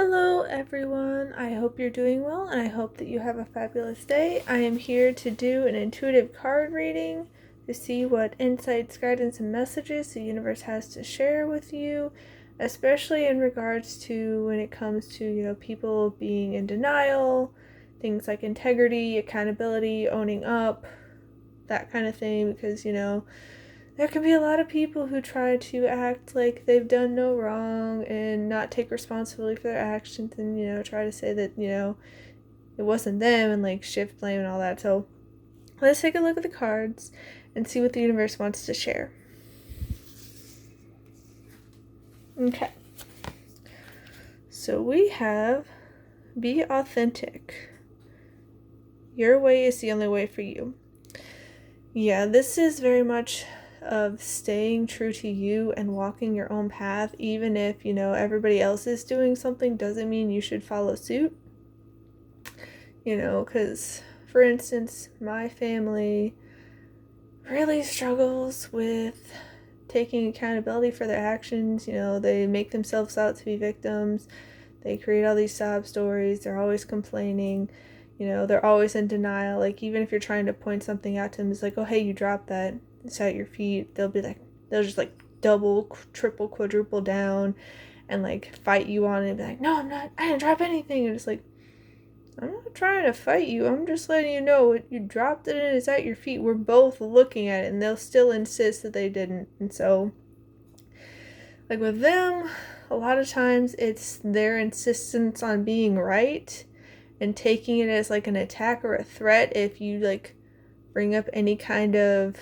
Hello everyone, I hope you're doing well and I hope that you have a fabulous day. I am here to do an intuitive card reading to see what insights, guidance, and messages the universe has to share with you, especially in regards to when it comes to, people being in denial, things like integrity, accountability, owning up, that kind of thing, because, there can be a lot of people who try to act like they've done no wrong and not take responsibility for their actions and, try to say that, it wasn't them and shift blame and all that. So let's take a look at the cards and see what the universe wants to share. Okay. So we have be authentic. Your way is the only way for you. Yeah, this is very much of staying true to you and walking your own path, even if, everybody else is doing something, doesn't mean you should follow suit. Because, for instance, my family really struggles with taking accountability for their actions. They make themselves out to be victims. They create all these sob stories. They're always complaining. They're always in denial. Like, even if you're trying to point something out to them, it's like, oh, hey, you dropped that. It's at your feet. They'll just double, triple, quadruple down and fight you on it and be like, no, I'm not, I didn't drop anything. And it's like, I'm not trying to fight you. I'm just letting you know you dropped it and it's at your feet. We're both looking at it and they'll still insist that they didn't. And so, with them, a lot of times it's their insistence on being right and taking it as an attack or a threat if you bring up any kind of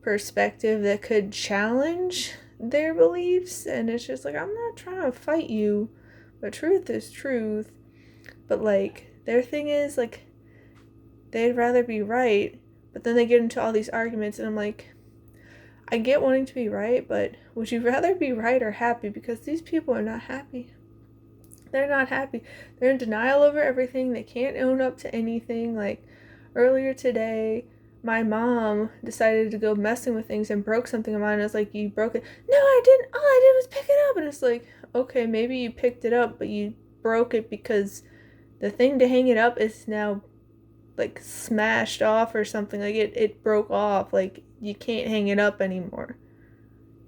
perspective that could challenge their beliefs. And it's just I'm not trying to fight you, but truth is truth. But their thing is they'd rather be right, but then they get into all these arguments and I'm like, I get wanting to be right, but would you rather be right or happy? Because these people are not happy. They're not happy. They're in denial over everything. They can't own up to anything. Earlier today, my mom decided to go messing with things and broke something of mine. I was like, you broke it? No, I didn't. All I did was pick it up. And it's like, okay, maybe you picked it up, but you broke it because the thing to hang it up is now smashed off or something. It broke off. You can't hang it up anymore.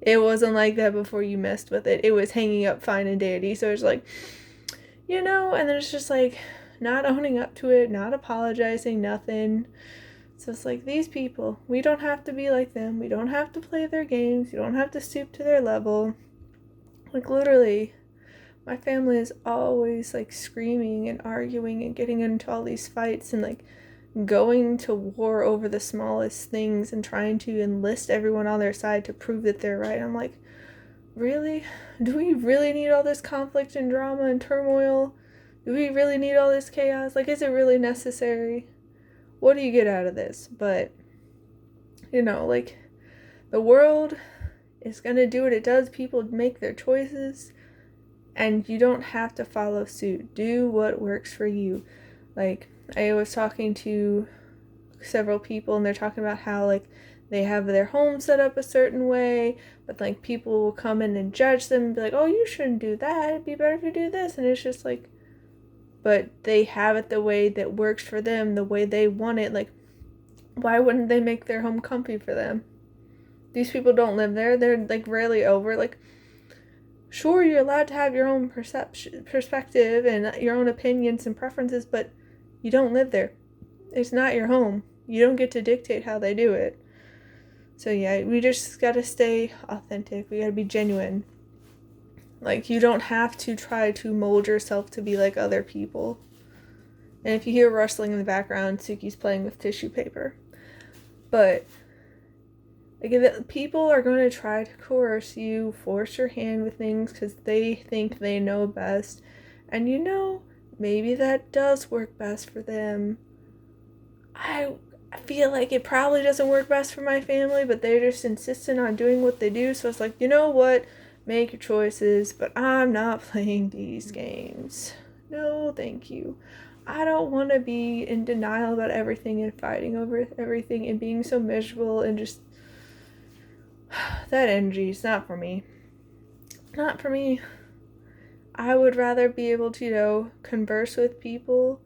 It wasn't like that before you messed with it. It was hanging up fine and dandy. So it's and then it's just not owning up to it, not apologizing, nothing. So it's these people, we don't have to be like them. We don't have to play their games. You don't have to stoop to their level. Literally, my family is always screaming and arguing and getting into all these fights and going to war over the smallest things and trying to enlist everyone on their side to prove that they're right. I'm like, really? Do we really need all this conflict and drama and turmoil? Do we really need all this chaos? Is it really necessary? What do you get out of this? But, the world is gonna do what it does. People make their choices, and you don't have to follow suit. Do what works for you. I was talking to several people, and they're talking about how, they have their home set up a certain way, but, people will come in and judge them and be like, oh, you shouldn't do that. It'd be better if you do this. And it's just but they have it the way that works for them, the way they want it. Why wouldn't they make their home comfy for them? These people don't live there. They're, rarely over. Sure, you're allowed to have your own perspective and your own opinions and preferences, but you don't live there. It's not your home. You don't get to dictate how they do it. So yeah, we just gotta stay authentic. We gotta be genuine. You don't have to try to mold yourself to be like other people. And if you hear rustling in the background, Suki's playing with tissue paper. But if people are going to try to coerce you, force your hand with things because they think they know best. And maybe that does work best for them. I feel like it probably doesn't work best for my family, but they're just insistent on doing what they do. So it's you know what? Make your choices, but I'm not playing these games. No, thank you. I don't want to be in denial about everything and fighting over everything and being so miserable and just that energy is not for me. Not for me. I would rather be able to, converse with people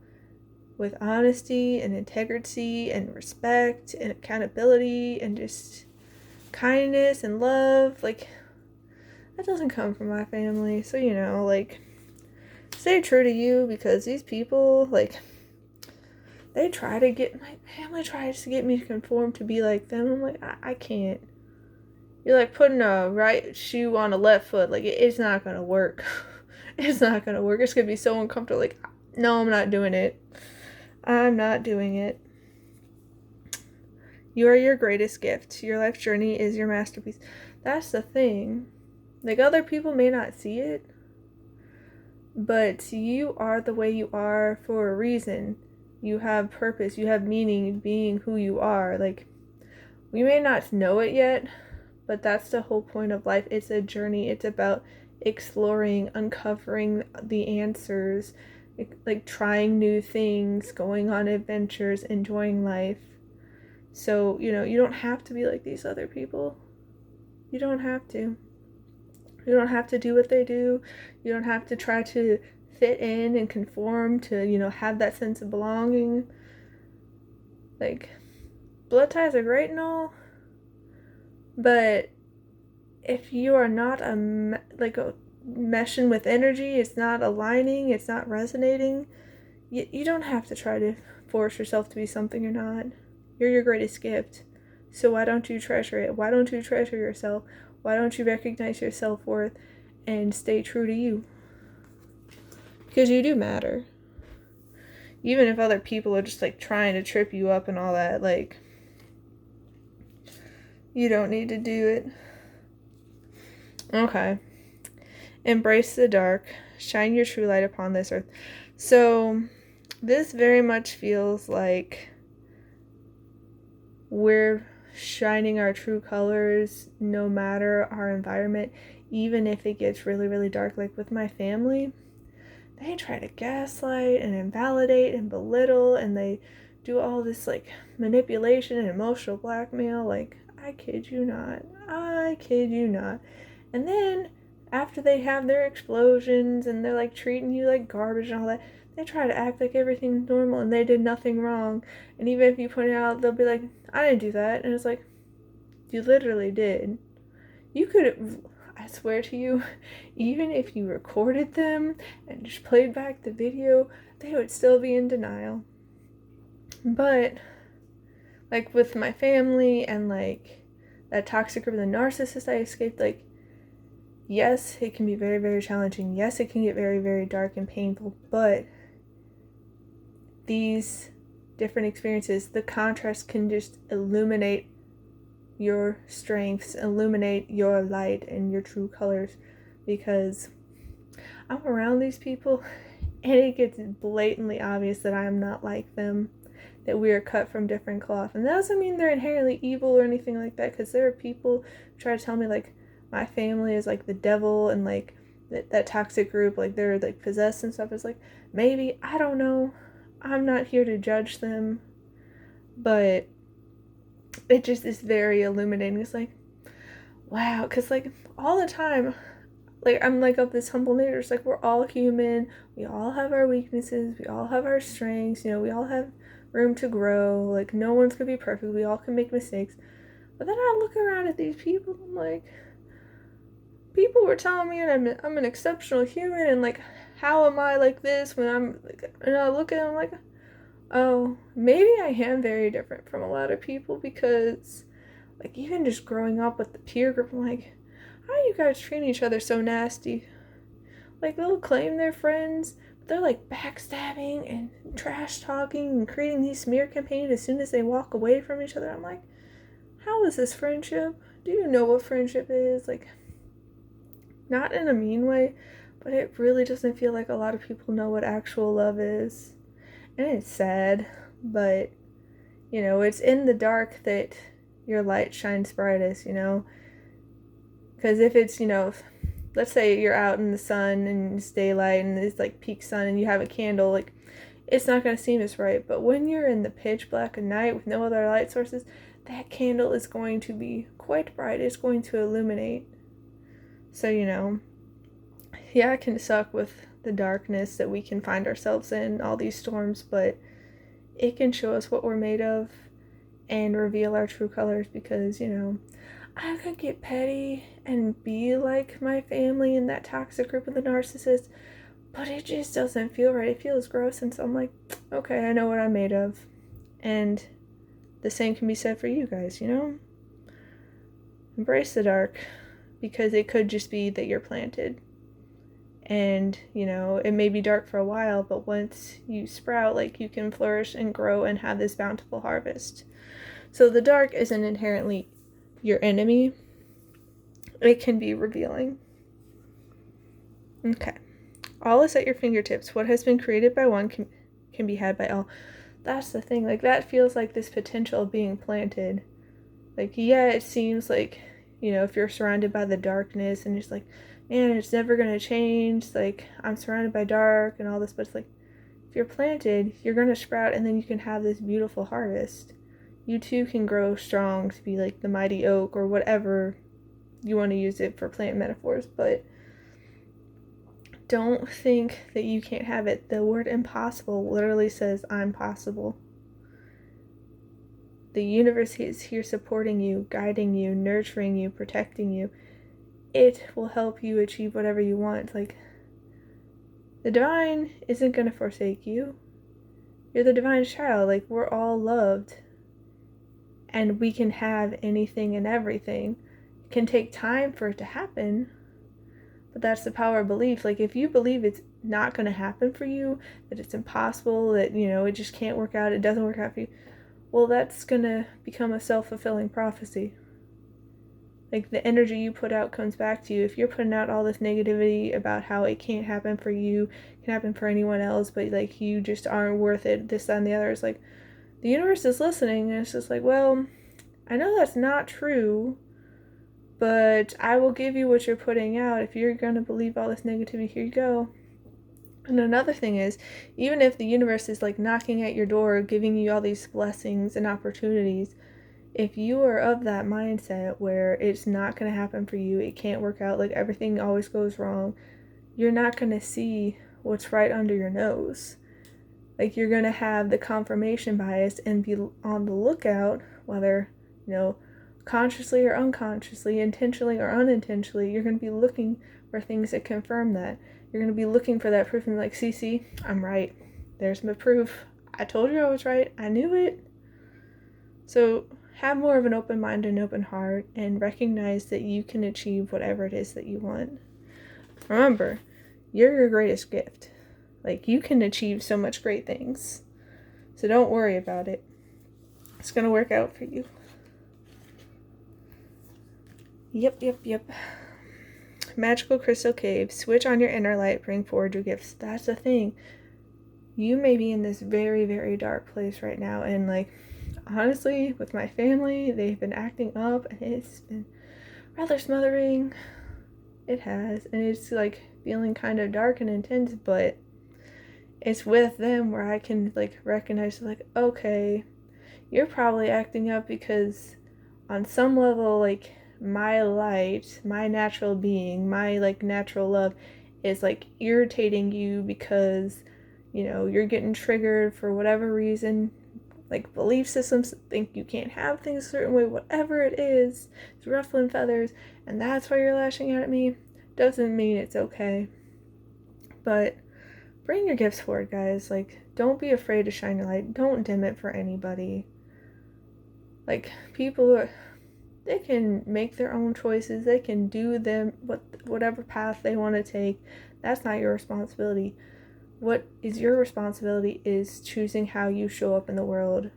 with honesty and integrity and respect and accountability and just kindness and love. Like, that doesn't come from my family. So, stay true to you, because these people, my family tries to get me to conform to be like them. I'm like, I can't. You're like putting a right shoe on a left foot. Like, it's not going to work. It's not going to work. It's going to be so uncomfortable. Like, no, I'm not doing it. I'm not doing it. You are your greatest gift. Your life journey is your masterpiece. That's the thing. Like, other people may not see it, but you are the way you are for a reason. You have purpose. You have meaning being who you are. Like, we may not know it yet, but that's the whole point of life. It's a journey. It's about exploring, uncovering the answers, like trying new things, going on adventures, enjoying life. So, you don't have to be like these other people. You don't have to. You don't have to do what they do. You don't have to try to fit in and conform to, have that sense of belonging. Like, blood ties are great and all, but if you are not meshing with energy, it's not aligning, it's not resonating, you don't have to try to force yourself to be something you're not. You're your greatest gift. So why don't you treasure it? Why don't you treasure yourself? Why don't you recognize your self-worth and stay true to you? Because you do matter. Even if other people are just trying to trip you up and all that, you don't need to do it. Okay. Embrace the dark. Shine your true light upon this earth. So this very much feels like we're shining our true colors no matter our environment, even if it gets really, really dark. Like with my family, they try to gaslight and invalidate and belittle, and they do all this manipulation and emotional blackmail. I kid you not. And then after they have their explosions and they're treating you like garbage and all that, they try to act like everything's normal and they did nothing wrong. And even if you point it out, they'll be like, I didn't do that. And it's like, you literally did. You could, I swear to you, even if you recorded them and just played back the video, they would still be in denial. But with my family and that toxic group, the narcissist I escaped, yes, it can be very, very challenging. Yes, it can get very, very dark and painful, but these different experiences, the contrast can just illuminate your strengths, illuminate your light and your true colors, because I'm around these people and it gets blatantly obvious that I am not like them, that we are cut from different cloth. And that doesn't mean they're inherently evil or anything like that, because there are people who try to tell me my family is the devil and that toxic group, they're possessed and stuff. It's maybe, I don't know. I'm not here to judge them, but it just is very illuminating. It's wow, because all the time, I'm of this humble nature. It's we're all human, we all have our weaknesses, we all have our strengths, we all have room to grow. No one's gonna be perfect, we all can make mistakes. But then I look around at these people, I'm people were telling me I'm an exceptional human, and how am I like this when I'm and I look at them oh, maybe I am very different from a lot of people, because even just growing up with the peer group, I'm how are you guys treating each other so nasty? They'll claim they're friends, but they're backstabbing and trash talking and creating these smear campaigns as soon as they walk away from each other. I'm how is this friendship? Do you know what friendship is? Not in a mean way, but it really doesn't feel like a lot of people know what actual love is. And it's sad, but, it's in the dark that your light shines brightest, Because if it's, let's say you're out in the sun and it's daylight and it's peak sun and you have a candle, it's not going to seem as bright. But when you're in the pitch black of night with no other light sources, that candle is going to be quite bright. It's going to illuminate. So, yeah, it can suck with the darkness that we can find ourselves in, all these storms, but it can show us what we're made of and reveal our true colors, because, I could get petty and be like my family in that toxic group of the narcissist, but it just doesn't feel right. It feels gross, and so I'm like, okay, I know what I'm made of. And the same can be said for you guys, Embrace the dark, because it could just be that you're planted. And, it may be dark for a while, but once you sprout, you can flourish and grow and have this bountiful harvest. So the dark isn't inherently your enemy. It can be revealing. Okay. All is at your fingertips. What has been created by one can be had by all. That's the thing. That feels like this potential of being planted. Yeah, it seems like, if you're surrounded by the darkness and you're just like, man, it's never going to change. I'm surrounded by dark and all this, but it's if you're planted, you're going to sprout, and then you can have this beautiful harvest. You too can grow strong to be the mighty oak, or whatever you want to use it for plant metaphors, but don't think that you can't have it. The word impossible literally says, I'm possible. The universe is here supporting you, guiding you, nurturing you, protecting you. It will help you achieve whatever you want. The divine isn't going to forsake you. You're the divine child. We're all loved. And we can have anything and everything. It can take time for it to happen, but that's the power of belief. If you believe it's not going to happen for you, that it's impossible, that, it just can't work out, it doesn't work out for you, well, that's going to become a self-fulfilling prophecy. The energy you put out comes back to you. If you're putting out all this negativity about how it can't happen for you, it can happen for anyone else, but, you just aren't worth it, this, that, and the other, it's the universe is listening, and it's just well, I know that's not true, but I will give you what you're putting out. If you're going to believe all this negativity, here you go. And another thing is, even if the universe is knocking at your door, giving you all these blessings and opportunities, if you are of that mindset where it's not going to happen for you, it can't work out, everything always goes wrong, you're not going to see what's right under your nose. You're going to have the confirmation bias and be on the lookout, whether, consciously or unconsciously, intentionally or unintentionally. You're going to be looking for things that confirm that. You're going to be looking for that proof and see, I'm right. There's my proof. I told you I was right. I knew it. So have more of an open mind and open heart, and recognize that you can achieve whatever it is that you want. Remember, you're your greatest gift. You can achieve so much great things. So don't worry about it. It's going to work out for you. Yep. Magical crystal cave. Switch on your inner light. Bring forward your gifts. That's the thing. You may be in this very, very dark place right now. And honestly, with my family, they've been acting up. And it's been rather smothering. It has. And it's feeling kind of dark and intense. But it's with them where I can recognize okay, you're probably acting up because on some level my light, my natural being, my natural love is irritating you because you're getting triggered for whatever reason. Belief systems think you can't have things a certain way, whatever it is, it's ruffling feathers, and that's why you're lashing out at me. Doesn't mean it's okay. But bring your gifts forward, guys. Don't be afraid to shine your light. Don't dim it for anybody. People, they can make their own choices. They can do whatever path they want to take. That's not your responsibility. What is your responsibility is choosing how you show up in the world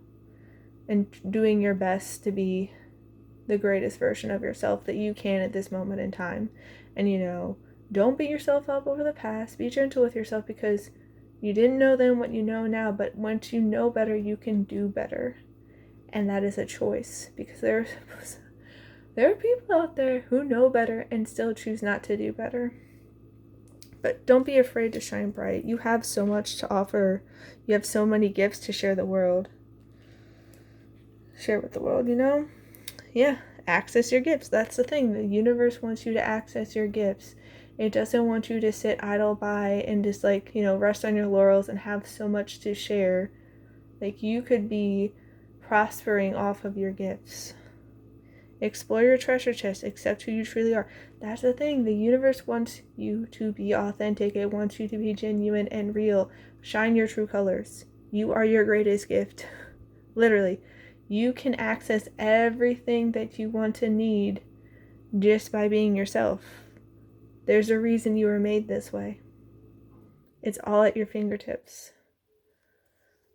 and doing your best to be the greatest version of yourself that you can at this moment in time. And don't beat yourself up over the past. Be gentle with yourself, because you didn't know then what you know now, but once you know better, you can do better. And that is a choice, because there are people out there who know better and still choose not to do better. But don't be afraid to shine bright. You have so much to offer. You have so many gifts to share with the world. Yeah, access your gifts. That's the thing. The universe wants you to access your gifts. It doesn't want you to sit idle by and just like, rest on your laurels and have so much to share. Like, you could be prospering off of your gifts. Explore your treasure chest. Accept who you truly are. That's the thing. The universe wants you to be authentic. It wants you to be genuine and real. Shine your true colors. You are your greatest gift. Literally. You can access everything that you want to need just by being yourself. There's a reason you were made this way. It's all at your fingertips.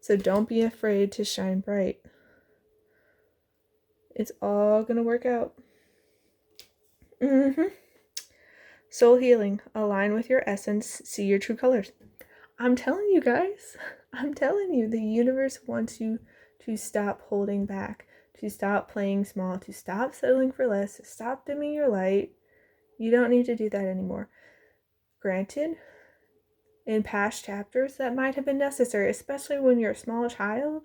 So don't be afraid to shine bright. It's all gonna work out. Soul healing. Align with your essence. See your true colors. I'm telling you guys. I'm telling you. The universe wants you to stop holding back. To stop playing small. To stop settling for less. To stop dimming your light. You don't need to do that anymore. Granted, in past chapters, that might have been necessary. Especially when you're a small child.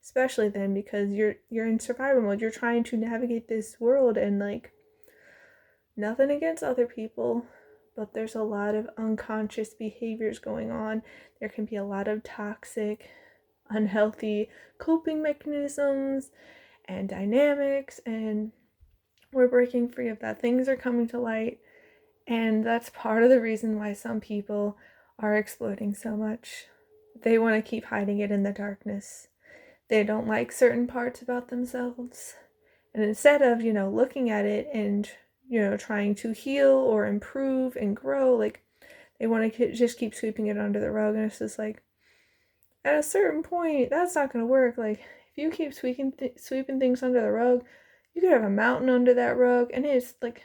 Especially then, because you're in survival mode. You're trying to navigate this world and like, nothing against other people, but there's a lot of unconscious behaviors going on. There can be a lot of toxic, unhealthy coping mechanisms and dynamics, and we're breaking free of that. Things are coming to light, and that's part of the reason why some people are exploding so much. They want to keep hiding it in the darkness. They don't like certain parts about themselves. And instead of, looking at it and, trying to heal or improve and grow, like, they want to just keep sweeping it under the rug. And it's just like, at a certain point, that's not going to work. Like, if you keep sweeping things under the rug, you could have a mountain under that rug. And it's like,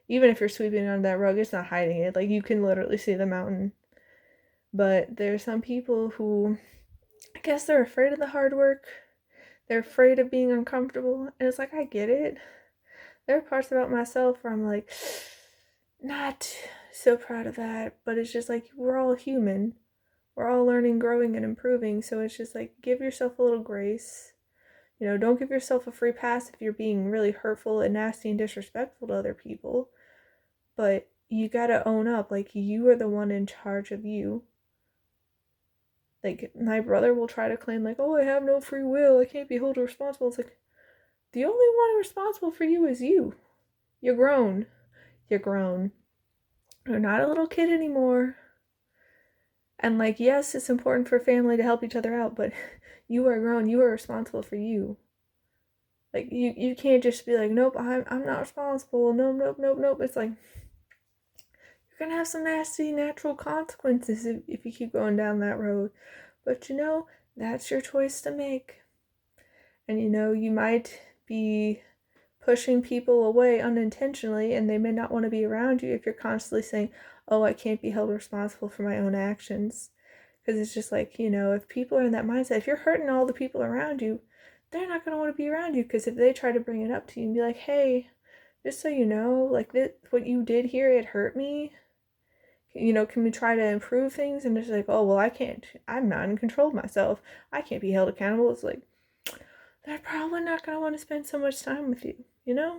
even if you're sweeping under that rug, it's not hiding it. Like, you can literally see the mountain. But there's some people who, I guess they're afraid of the hard work. They're afraid of being uncomfortable. And it's like, I get it. There are parts about myself where I'm like, not so proud of that. But it's just like, we're all human. We're all learning, growing, and improving. So it's just like, give yourself a little grace. Don't give yourself a free pass if you're being really hurtful and nasty and disrespectful to other people. But you gotta own up. Like, you are the one in charge of you. Like, my brother will try to claim, like, oh, I have no free will. I can't be held responsible. It's like, the only one responsible for you is you. You're grown. You're grown. You're not a little kid anymore. And, like, yes, it's important for family to help each other out, but you are grown. You are responsible for you. Like, you can't just be like, nope, I'm not responsible. Nope. It's like, you're going to have some nasty natural consequences if you keep going down that road. But, that's your choice to make. And, you might be pushing people away unintentionally, and they may not want to be around you if you're constantly saying, oh, I can't be held responsible for my own actions. Because it's just like, if people are in that mindset, if you're hurting all the people around you, they're not going to want to be around you. Because if they try to bring it up to you and be like, hey, just so you know, like, what you did here, it hurt me. Can we try to improve things? And it's like, oh, well, I can't. I'm not in control of myself. I can't be held accountable. It's like, they're probably not going to want to spend so much time with you, And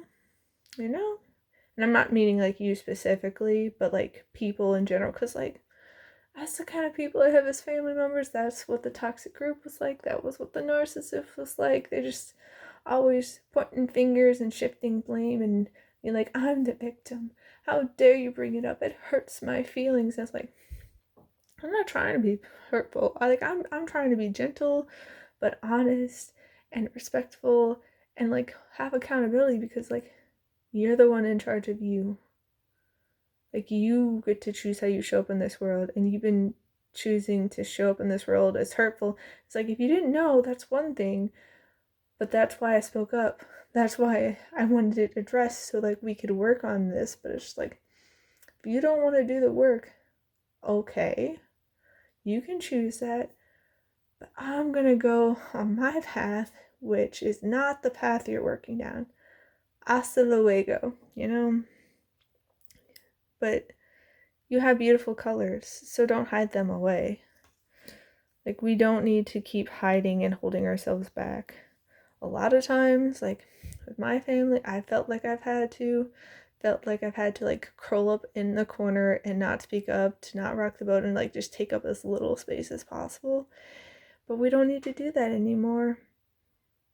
I'm not meaning, like, you specifically, but, like, people in general. Because, like, that's the kind of people I have as family members. That's what the toxic group was like. That was what the narcissist was like. They just always pointing fingers and shifting blame and being like, I'm the victim. How dare you bring it up? It hurts my feelings. And it's like, I'm not trying to be hurtful. I'm trying to be gentle, but honest and respectful and, like, have accountability because, like, you're the one in charge of you. Like, you get to choose how you show up in this world, and you've been choosing to show up in this world as hurtful. It's like, if you didn't know, that's one thing, but that's why I spoke up. That's why I wanted it addressed so, like, we could work on this. But it's just like, if you don't want to do the work, okay, you can choose that, but I'm gonna go on my path, which is not the path you're working down. Hasta luego, But you have beautiful colors, so don't hide them away. Like, we don't need to keep hiding and holding ourselves back. A lot of times, like, with my family, I felt like I've had to felt like I've had to like curl up in the corner and not speak up, to not rock the boat, and like just take up as little space as possible. But we don't need to do that anymore.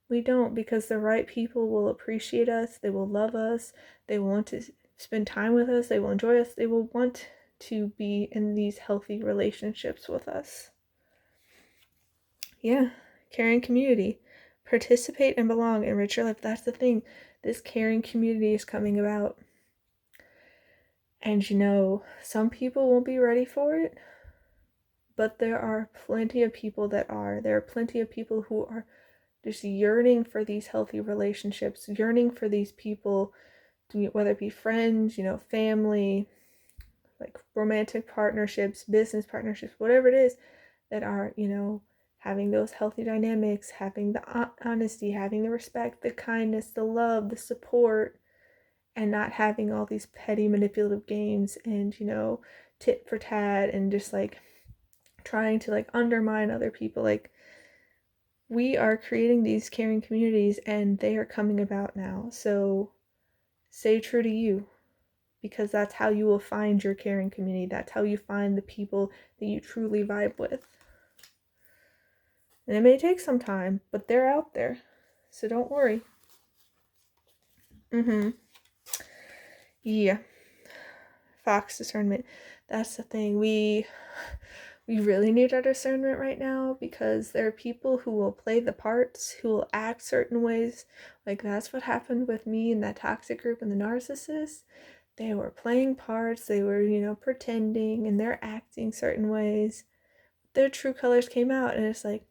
We don't, because the right people will appreciate us, they will love us, they will want to spend time with us, they will enjoy us, they will want to be in these healthy relationships with us. Yeah, caring community. Participate and belong, enrich your life. That's the thing. This caring community is coming about. And some people won't be ready for it, but there are plenty of people that are. There are plenty of people who are just yearning for these healthy relationships, yearning for these people, whether it be friends, family, like romantic partnerships, business partnerships, whatever it is, that are, having those healthy dynamics, having the honesty, having the respect, the kindness, the love, the support, and not having all these petty manipulative games and, tit for tat and just like trying to like undermine other people. Like, we are creating these caring communities and they are coming about now. So stay true to you, because that's how you will find your caring community. That's how you find the people that you truly vibe with. And it may take some time, but they're out there. So don't worry. Yeah. Fox discernment. That's the thing. We really need our discernment right now, because there are people who will play the parts, who will act certain ways. Like, that's what happened with me in that toxic group and the narcissist. They were playing parts, they were, pretending, and they're acting certain ways. Their true colors came out, and it's like,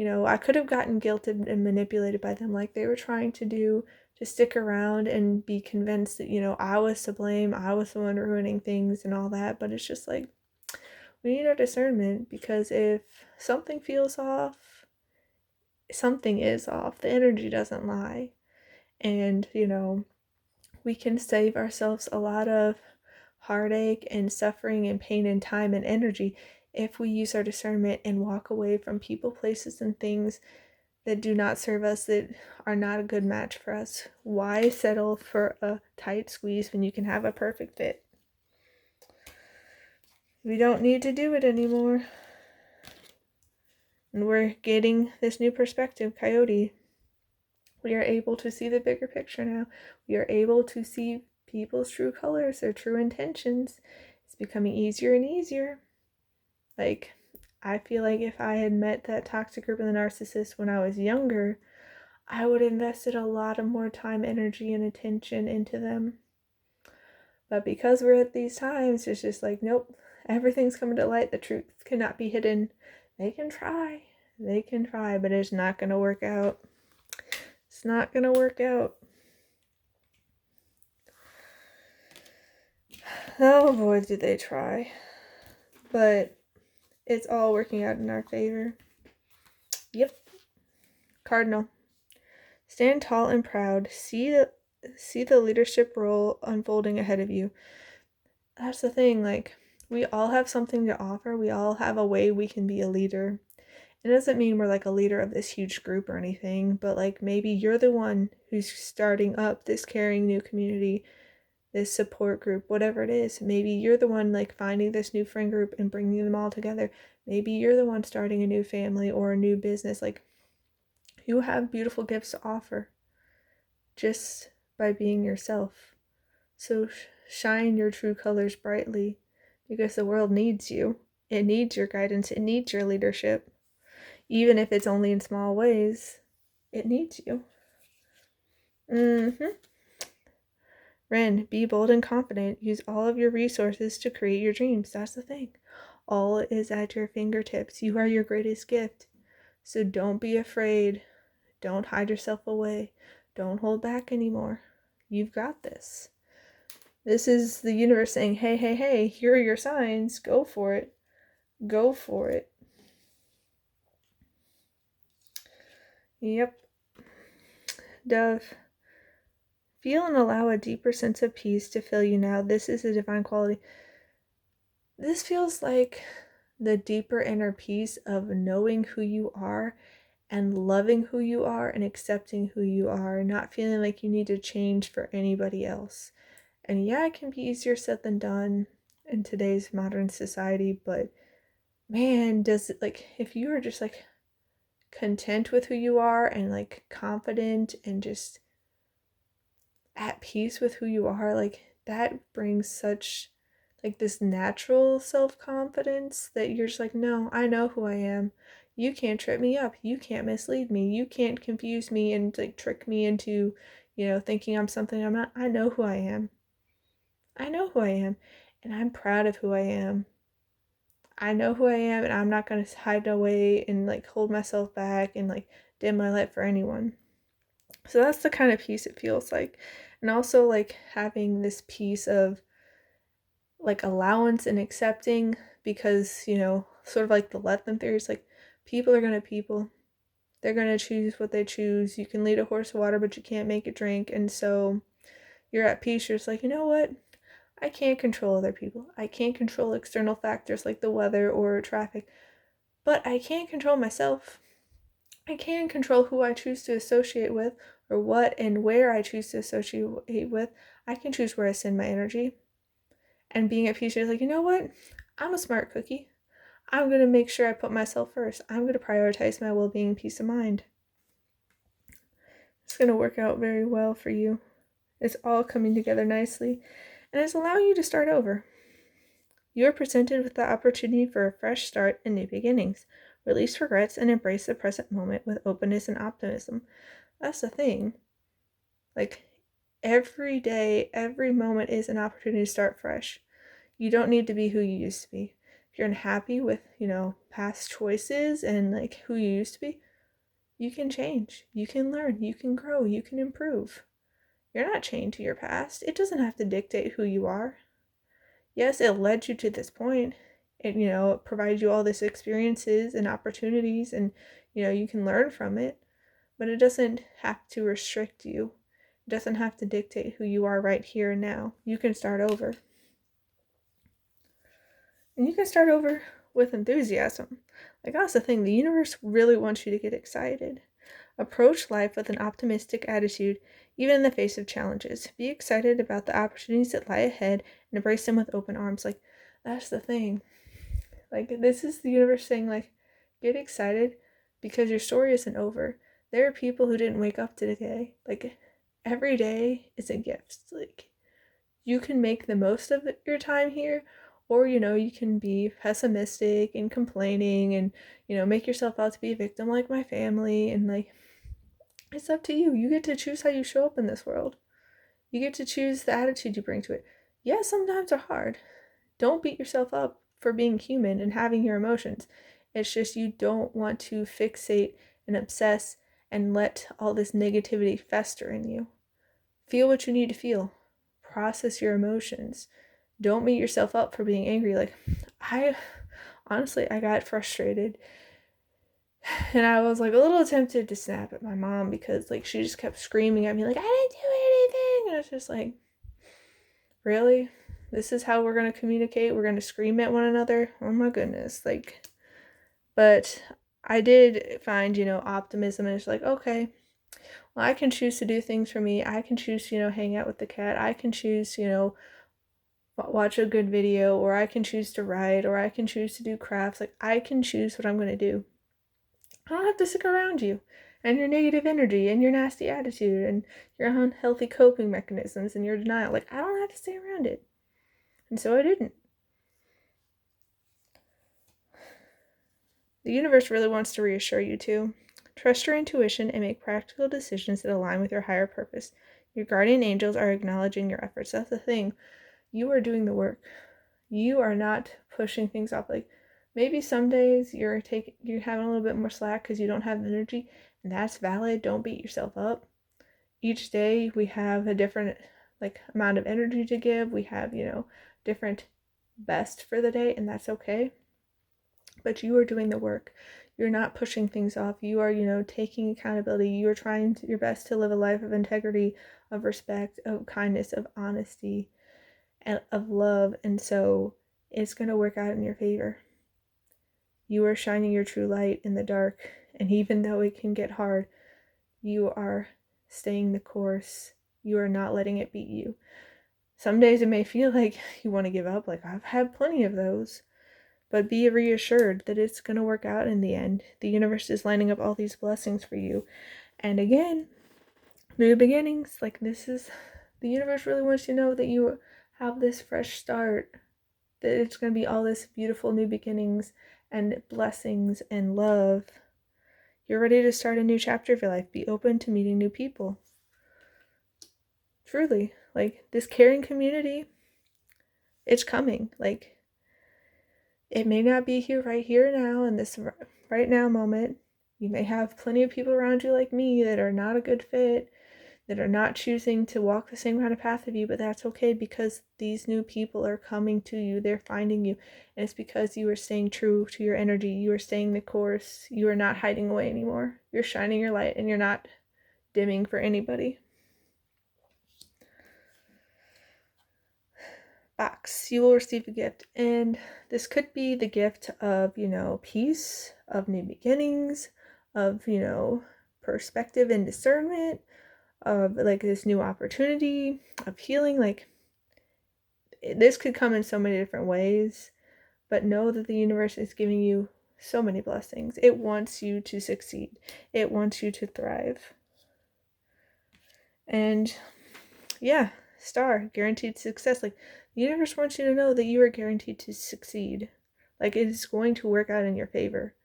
I could have gotten guilted and manipulated by them like they were trying to do, to stick around and be convinced that, I was to blame, I was the one ruining things and all that. But it's just like, we need our discernment, because if something feels off, something is off. The energy doesn't lie. And, we can save ourselves a lot of heartache and suffering and pain and time and energy if we use our discernment and walk away from people, places, and things that do not serve us, that are not a good match for us. Why settle for a tight squeeze when you can have a perfect fit? We don't need to do it anymore. And we're getting this new perspective, Coyote. We are able to see the bigger picture now. We are able to see people's true colors, their true intentions. It's becoming easier and easier. Like, I feel like if I had met that toxic group and the narcissist when I was younger, I would have invested a lot of more time, energy, and attention into them. But because we're at these times, it's just like, nope, everything's coming to light. The truth cannot be hidden. They can try, but it's not going to work out. It's not going to work out. Oh boy, did they try. But it's all working out in our favor. Yep. Cardinal. Stand tall and proud. See the leadership role unfolding ahead of you. That's the thing, like, we all have something to offer. We all have a way we can be a leader. It doesn't mean we're like a leader of this huge group or anything, but like, maybe you're the one who's starting up this caring new community, this support group, whatever it is. Maybe you're the one like finding this new friend group and bringing them all together. Maybe you're the one starting a new family or a new business. Like, you have beautiful gifts to offer just by being yourself. So shine your true colors brightly, because the world needs you. It needs your guidance. It needs your leadership. Even if it's only in small ways, it needs you. Ren, be bold and confident. Use all of your resources to create your dreams. That's the thing. All is at your fingertips. You are your greatest gift. So don't be afraid. Don't hide yourself away. Don't hold back anymore. You've got this. This is the universe saying, hey, here are your signs. Go for it. Go for it. Yep. Dove. Feel and allow a deeper sense of peace to fill you now. This is a divine quality. This feels like the deeper inner peace of knowing who you are and loving who you are and accepting who you are, not feeling like you need to change for anybody else. And yeah, it can be easier said than done in today's modern society, but man, does it, like, if you are just like content with who you are and like confident and just at peace with who you are, like that brings such like this natural self-confidence that you're just like, no, I know who I am. You can't trip me up. You can't mislead me. You can't confuse me and like trick me into, thinking I'm something I'm not. I know who I am. I know who I am, and I'm proud of who I am. I know who I am, and I'm not going to hide away and like hold myself back and like dim my light for anyone. So that's the kind of peace it feels like. And also like having this piece of like allowance and accepting, because, sort of like the let them theory is like people are going to people. They're going to choose what they choose. You can lead a horse to water, but you can't make it drink. And so you're at peace. You're just like, you know what? I can't control other people. I can't control external factors like the weather or traffic, but I can control myself. I can control who I choose to associate with or what and where I choose to associate with. I can choose where I send my energy. And being at peace, you're like, you know what? I'm a smart cookie. I'm going to make sure I put myself first. I'm going to prioritize my well-being and peace of mind. It's going to work out very well for you. It's all coming together nicely, and it's allowing you to start over. You are presented with the opportunity for a fresh start and new beginnings. Release regrets and embrace the present moment with openness and optimism. That's the thing. Like, every day, every moment is an opportunity to start fresh. You don't need to be who you used to be. If you're unhappy with, past choices and like who you used to be, you can change. You can learn. You can grow. You can improve. You're not chained to your past. It doesn't have to dictate who you are. Yes, it led you to this point. It provides you all these experiences and opportunities, and, you can learn from it, but it doesn't have to restrict you. It doesn't have to dictate who you are right here and now. You can start over. And you can start over with enthusiasm. Like, that's the thing. The universe really wants you to get excited. Approach life with an optimistic attitude, even in the face of challenges. Be excited about the opportunities that lie ahead and embrace them with open arms. Like, that's the thing. Like, this is the universe saying, like, get excited because your story isn't over. There are people who didn't wake up today. Like, every day is a gift. Like, you can make the most of your time here, or, you can be pessimistic and complaining and, make yourself out to be a victim like my family, and like, it's up to you. You get to choose how you show up in this world. You get to choose the attitude you bring to it. Yeah, sometimes are hard. Don't beat yourself up for being human and having your emotions. It's just you don't want to fixate and obsess and let all this negativity fester in you. Feel what you need to feel. Process your emotions. Don't beat yourself up for being angry. Like, I got frustrated. And I was like a little tempted to snap at my mom because like she just kept screaming at me like, I didn't do anything. And it's just like, really? This is how we're going to communicate? We're going to scream at one another? Oh my goodness. Like, but I did find, optimism, and it's like, okay, well, I can choose to do things for me. I can choose to, hang out with the cat. I can choose, watch a good video, or I can choose to write, or I can choose to do crafts. Like, I can choose what I'm going to do. I don't have to stick around you and your negative energy and your nasty attitude and your unhealthy coping mechanisms and your denial. Like, I don't have to stay around it. And so I didn't. The universe really wants to reassure you too. Trust your intuition and make practical decisions that align with your higher purpose. Your guardian angels are acknowledging your efforts. That's the thing. You are doing the work. You are not pushing things off. Like, maybe some days you're having a little bit more slack because you don't have energy, and that's valid. Don't beat yourself up. Each day we have a different amount of energy to give. We have, different best for the day, and that's okay. But you are doing the work. You're not pushing things off. You are, taking accountability. You are trying your best to live a life of integrity, of respect, of kindness, of honesty, and of love. And so it's going to work out in your favor. You are shining your true light in the dark. And even though it can get hard, you are staying the course. You are not letting it beat you. Some days it may feel like you want to give up, like I've had plenty of those. But be reassured that it's going to work out in the end. The universe is lining up all these blessings for you. And again, new beginnings. Like the universe really wants you to know that you have this fresh start. That it's going to be all this beautiful new beginnings and blessings and love. You're ready to start a new chapter of your life. Be open to meeting new people. Truly. Like this caring community, it's coming. Like it may not be right here now in this right now moment. You may have plenty of people around you like me that are not a good fit, that are not choosing to walk the same kind of path of you, but that's okay because these new people are coming to you. They're finding you. And it's because you are staying true to your energy. You are staying the course. You are not hiding away anymore. You're shining your light and you're not dimming for anybody. Box, you will receive a gift, and this could be the gift of, peace, of new beginnings, of, perspective and discernment, of like this new opportunity, of healing. Like this could come in so many different ways, but know that the universe is giving you so many blessings. It wants you to succeed. It wants you to thrive. And yeah, star, guaranteed success. Like the universe wants you to know that you are guaranteed to succeed. Like it is going to work out in your favor.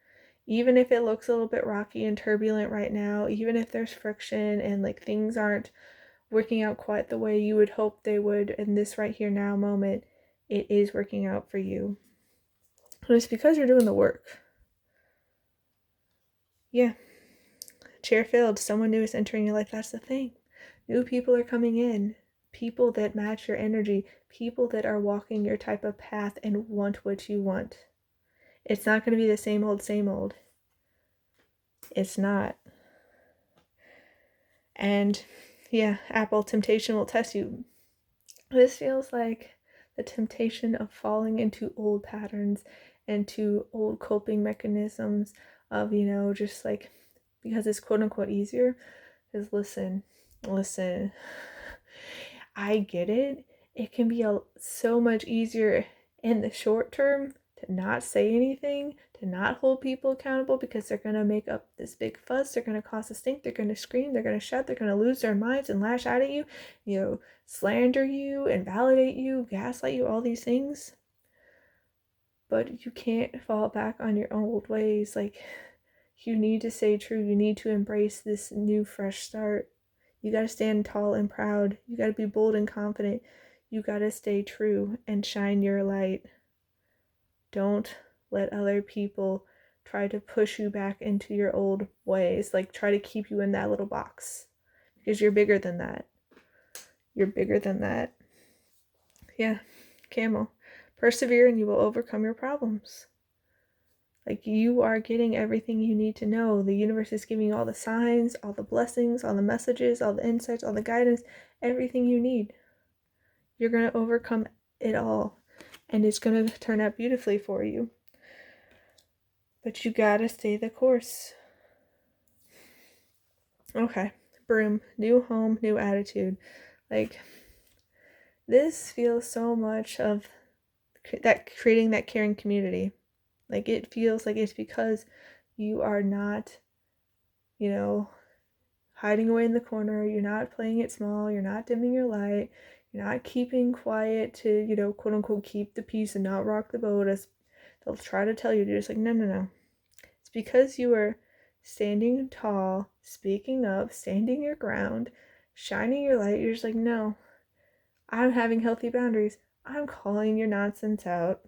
Even if it looks a little bit rocky and turbulent right now, even if there's friction and like things aren't working out quite the way you would hope they would in this right here now moment, it is working out for you. And it's because you're doing the work. Yeah. Chair filled, someone new is entering your life. That's the thing. New people are coming in. People that match your energy, people that are walking your type of path and want what you want. It's not going to be the same old, same old. It's not. And yeah, Apple, temptation will test you. This feels like the temptation of falling into old patterns and to old coping mechanisms of, just like, because it's quote unquote easier. Because listen, I get it. It can be so much easier in the short term to not say anything, to not hold people accountable because they're going to make up this big fuss. They're going to cause a stink. They're going to scream. They're going to shout. They're going to lose their minds and lash out at you, slander you, invalidate you, gaslight you, all these things. But you can't fall back on your old ways. Like, you need to stay true. You need to embrace this new, fresh start. You got to stand tall and proud. You got to be bold and confident. You got to stay true and shine your light. Don't let other people try to push you back into your old ways. Like try to keep you in that little box. Because you're bigger than that. You're bigger than that. Yeah, Camel. Persevere and you will overcome your problems. Like you are getting everything you need to know. The universe is giving you all the signs, all the blessings, all the messages, all the insights, all the guidance, everything you need. You're going to overcome it all. And it's going to turn out beautifully for you. But you got to stay the course. Okay. Broom. New home, new attitude. Like this feels so much of that creating that caring community. Like it feels like it's because you are not, hiding away in the corner. You're not playing it small. You're not dimming your light. You're not keeping quiet to, quote unquote, keep the peace and not rock the boat as they'll try to tell you. You're just like, no. It's because you are standing tall, speaking up, standing your ground, shining your light. You're just like, no, I'm having healthy boundaries. I'm calling your nonsense out.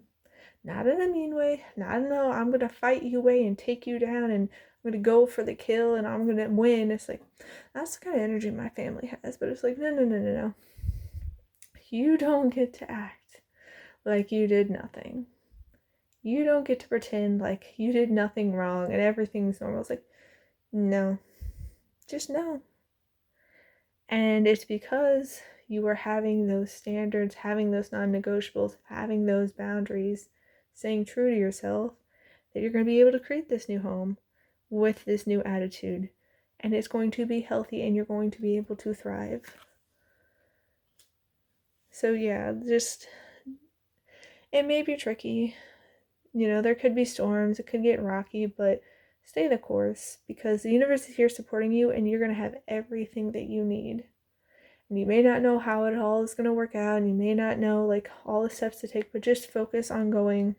Not in a mean way, not in a, I'm going to fight you away and take you down and I'm going to go for the kill and I'm going to win. It's like, that's the kind of energy my family has. But it's like, no. You don't get to act like you did nothing. You don't get to pretend like you did nothing wrong and everything's normal. It's like, no. Just no. And it's because you are having those standards, having those non-negotiables, having those boundaries, staying true to yourself, that you're going to be able to create this new home with this new attitude. And it's going to be healthy and you're going to be able to thrive. So yeah, just, it may be tricky. There could be storms, it could get rocky, but stay the course because the universe is here supporting you and you're going to have everything that you need. And you may not know how it all is going to work out, and you may not know like all the steps to take, but just focus on going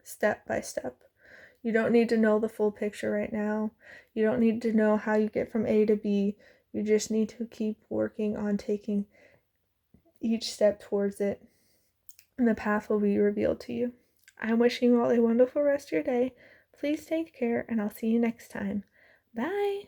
step by step. You don't need to know the full picture right now. You don't need to know how you get from A to B. You just need to keep working on taking each step towards it, and the path will be revealed to you. I'm wishing you all a wonderful rest of your day. Please take care, and I'll see you next time. Bye!